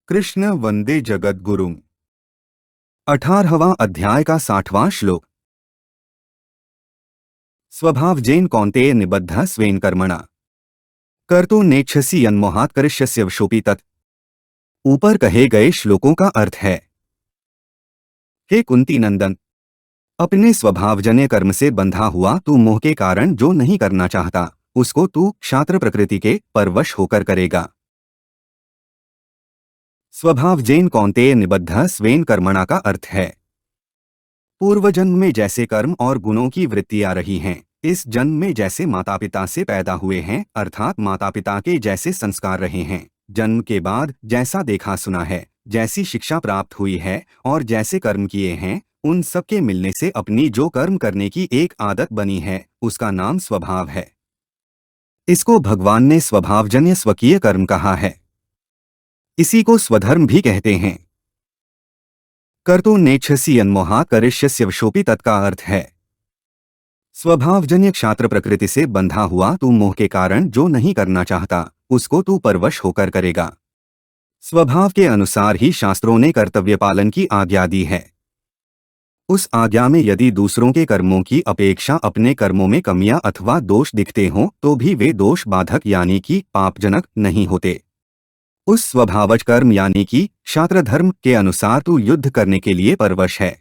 कृष्ण वंदे जगद्गुरुम्। 18वां अध्याय का 60वां श्लोक। स्वभावजेन कौन्तेय निबद्धः स्वेन कर्मणा कर्तु नेच्छसि यन्मोहात् करिष्यस्य वशोऽपि तत्। ऊपर कहे गए श्लोकों का अर्थ है, हे कुंती नंदन, अपने स्वभावजन्य कर्म से बंधा हुआ तू मोह के कारण जो नहीं करना चाहता उसको तू क्षात्र प्रकृति के परवश होकर करेगा। स्वभावजेन कौन्तेय निबद्धः स्वेन कर्मणा का अर्थ है, पूर्व जन्म में जैसे कर्म और गुणों की वृत्ति आ रही हैं, इस जन्म में जैसे माता पिता से पैदा हुए हैं अर्थात माता पिता के जैसे संस्कार रहे हैं, जन्म के बाद जैसा देखा सुना है, जैसी शिक्षा प्राप्त हुई है और जैसे कर्म किए हैं, उन सब के मिलने से अपनी जो कर्म करने की एक आदत बनी है उसका नाम स्वभाव है। इसको भगवान ने स्वभावजन्य स्वकीय कर्म कहा है। इसी को स्वधर्म भी कहते हैं। कर्तु नेच्छसि यन्मोहात् करिष्यस्य वशोऽपि तत् का अर्थ है, स्वभावजन्य क्षात्र प्रकृति से बंधा हुआ तू मोह के कारण जो नहीं करना चाहता उसको तू परवश होकर करेगा। स्वभाव के अनुसार ही शास्त्रों ने कर्तव्य पालन की आज्ञा दी है। उस आज्ञा में यदि दूसरों के कर्मों की अपेक्षा अपने कर्मों में कमियां अथवा दोष दिखते हों तो भी वे दोष बाधक यानी कि पापजनक नहीं होते। उस स्वभावज कर्म यानी कि क्षात्र धर्म के अनुसार तू युद्ध करने के लिए परवश है।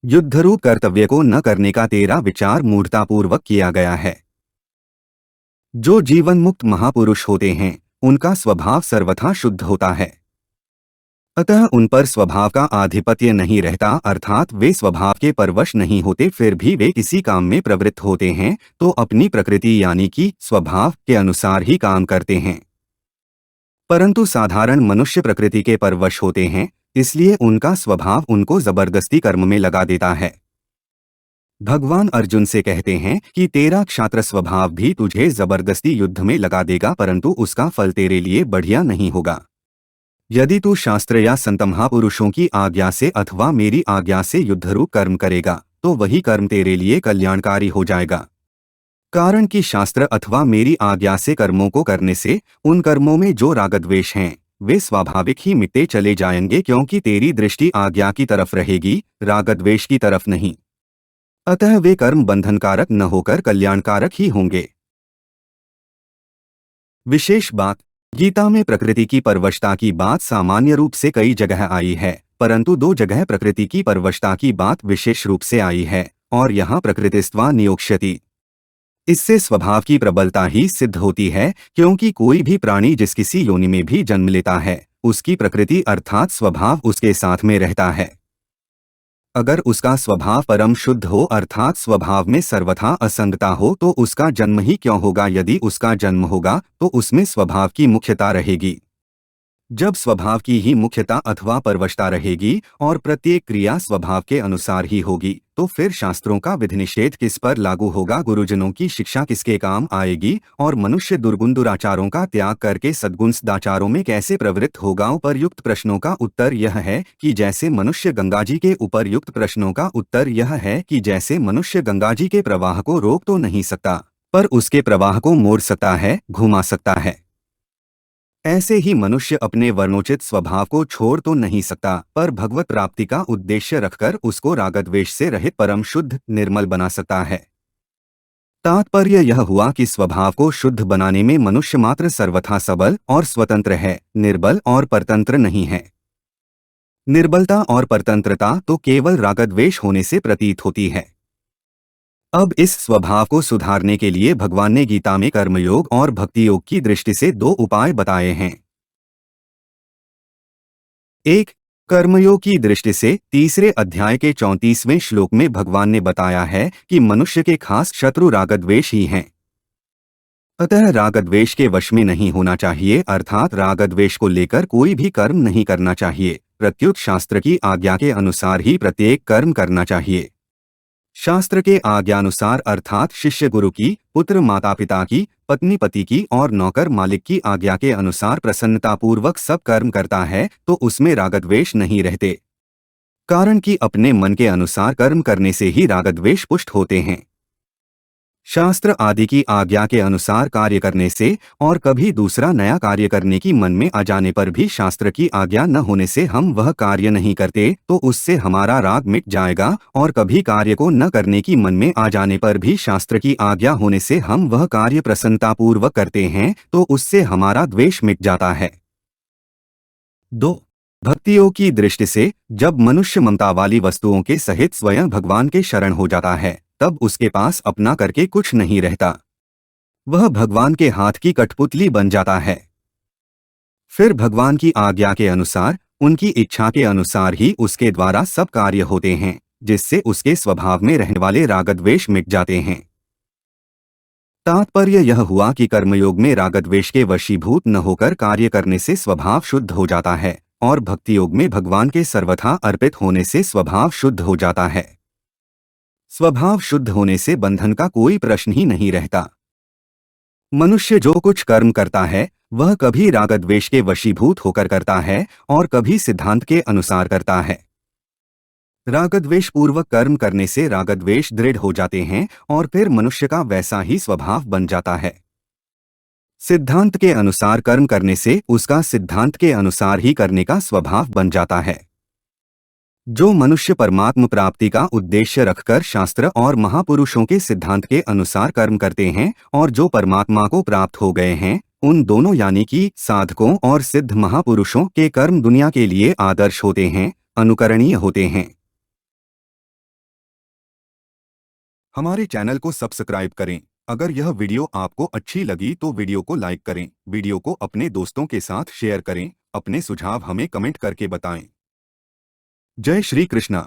युद्धरूप कर्तव्य को न करने का तेरा विचार मूढ़तापूर्वक किया गया है। जो जीवन मुक्त महापुरुष होते हैं उनका स्वभाव सर्वथा शुद्ध होता है, अतः उन पर स्वभाव का आधिपत्य नहीं रहता अर्थात वे स्वभाव के परवश नहीं होते। फिर भी वे किसी काम में प्रवृत्त होते हैं तो अपनी प्रकृति यानी कि स्वभाव के अनुसार ही काम करते हैं, परंतु साधारण मनुष्य प्रकृति के परवश होते हैं, इसलिए उनका स्वभाव उनको जबरदस्ती कर्म में लगा देता है। भगवान अर्जुन से कहते हैं कि तेरा क्षात्र स्वभाव भी तुझे जबरदस्ती युद्ध में लगा देगा, परंतु उसका फल तेरे लिए बढ़िया नहीं होगा। यदि तू शास्त्र या संत महापुरुषों की आज्ञा से अथवा मेरी आज्ञा से युद्धरूप कर्म करेगा तो वही कर्म तेरे लिए कल्याणकारी हो जाएगा। कारण कि शास्त्र अथवा मेरी आज्ञा से कर्मों को करने से उन कर्मों में जो रागद्वेष हैं वे स्वाभाविक ही मिटते चले जाएंगे, क्योंकि तेरी दृष्टि आज्ञा की तरफ रहेगी, रागद्वेष की तरफ नहीं। अतः वे कर्म बंधनकारक न होकर कल्याणकारक ही होंगे। विशेष बात, गीता में प्रकृति की परवशता की बात सामान्य रूप से कई जगह आई है, परंतु 2 जगह प्रकृति की परवशता की बात विशेष रूप से आई है और यहाँ प्रकृतिस्त्वा नियोक्ष्यति। इससे स्वभाव की प्रबलता ही सिद्ध होती है, क्योंकि कोई भी प्राणी जिस किसी योनि में भी जन्म लेता है उसकी प्रकृति अर्थात स्वभाव उसके साथ में रहता है। अगर उसका स्वभाव परम शुद्ध हो अर्थात स्वभाव में सर्वथा असंगता हो तो उसका जन्म ही क्यों होगा। यदि उसका जन्म होगा तो उसमें स्वभाव की मुख्यता रहेगी। जब स्वभाव की ही मुख्यता अथवा परवशता रहेगी और प्रत्येक क्रिया स्वभाव के अनुसार ही होगी तो फिर शास्त्रों का विधि निषेध किस पर लागू होगा, गुरुजनों की शिक्षा किसके काम आएगी और मनुष्य दुर्गुण दुराचारों का त्याग करके सद्गुण सदाचारों में कैसे प्रवृत्त होगा। उपर्युक्त प्रश्नों का उत्तर यह है कि जैसे मनुष्य गंगाजी के उपर्युक्त प्रश्नों का उत्तर यह है कि जैसे मनुष्य गंगाजी के प्रवाह को रोक तो नहीं सकता पर उसके प्रवाह को मोड़ सकता है, घुमा सकता है, ऐसे ही मनुष्य अपने वर्णोचित स्वभाव को छोड़ तो नहीं सकता पर भगवत प्राप्ति का उद्देश्य रखकर उसको रागद्वेष से रहित परम शुद्ध निर्मल बना सकता है। तात्पर्य यह हुआ कि स्वभाव को शुद्ध बनाने में मनुष्य मात्र सर्वथा सबल और स्वतंत्र है, निर्बल और परतंत्र नहीं है। निर्बलता और परतंत्रता तो केवल रागद्वेष होने से प्रतीत होती है। अब इस स्वभाव को सुधारने के लिए भगवान ने गीता में कर्मयोग और भक्ति योग की दृष्टि से 2 उपाय बताए हैं। 1. कर्मयोग की दृष्टि से 3रे अध्याय के 34वें श्लोक में भगवान ने बताया है कि मनुष्य के खास शत्रु रागद्वेष ही हैं। अतः रागद्वेष के वश में नहीं होना चाहिए अर्थात रागद्वेष को लेकर कोई भी कर्म नहीं करना चाहिए। प्रत्युत शास्त्र की आज्ञा के अनुसार ही प्रत्येक कर्म करना चाहिए। शास्त्र के आज्ञानुसार अर्थात शिष्य गुरु की, पुत्र माता पिता की, पत्नी पति की और नौकर मालिक की आज्ञा के अनुसार प्रसन्नतापूर्वक सब कर्म करता है तो उसमें रागद्वेष नहीं रहते। कारण कि अपने मन के अनुसार कर्म करने से ही रागद्वेष पुष्ट होते हैं। शास्त्र आदि की आज्ञा के अनुसार कार्य करने से और कभी दूसरा नया कार्य करने की मन में आ जाने पर भी शास्त्र की आज्ञा न होने से हम वह कार्य नहीं करते तो उससे हमारा राग मिट जाएगा, और कभी कार्य को न करने की मन में आ जाने पर भी शास्त्र की आज्ञा होने से हम वह कार्य प्रसन्नतापूर्वक करते हैं तो उससे हमारा द्वेष मिट जाता है। 2. भक्तियों की दृष्टि से जब मनुष्य ममता वाली वस्तुओं के सहित स्वयं भगवान के शरण हो जाता है तब उसके पास अपना करके कुछ नहीं रहता, वह भगवान के हाथ की कठपुतली बन जाता है। फिर भगवान की आज्ञा के अनुसार, उनकी इच्छा के अनुसार ही उसके द्वारा सब कार्य होते हैं, जिससे उसके स्वभाव में रहने वाले रागद्वेष मिट जाते हैं। तात्पर्य यह हुआ कि कर्मयोग में रागद्वेष के वशीभूत न होकर कार्य करने से स्वभाव शुद्ध हो जाता है, और भक्ति योग में भगवान के सर्वथा अर्पित होने से स्वभाव शुद्ध हो जाता है। स्वभाव शुद्ध होने से बंधन का कोई प्रश्न ही नहीं रहता। मनुष्य जो कुछ कर्म करता है वह कभी रागद्वेष के वशीभूत होकर करता है और कभी सिद्धांत के अनुसार करता है। रागद्वेष पूर्वक कर्म करने से रागद्वेष दृढ़ हो जाते हैं और फिर मनुष्य का वैसा ही स्वभाव बन जाता है। सिद्धांत के अनुसार कर्म करने से उसका सिद्धांत के अनुसार ही करने का स्वभाव बन जाता है। जो मनुष्य परमात्म प्राप्ति का उद्देश्य रखकर शास्त्र और महापुरुषों के सिद्धांत के अनुसार कर्म करते हैं और जो परमात्मा को प्राप्त हो गए हैं, उन दोनों यानी कि साधकों और सिद्ध महापुरुषों के कर्म दुनिया के लिए आदर्श होते हैं, अनुकरणीय होते हैं। हमारे चैनल को सब्सक्राइब करें। अगर यह वीडियो आपको अच्छी लगी तो वीडियो को लाइक करें, वीडियो को अपने दोस्तों के साथ शेयर करें, अपने सुझाव हमें कमेंट करके बताएं। जय श्री कृष्णा।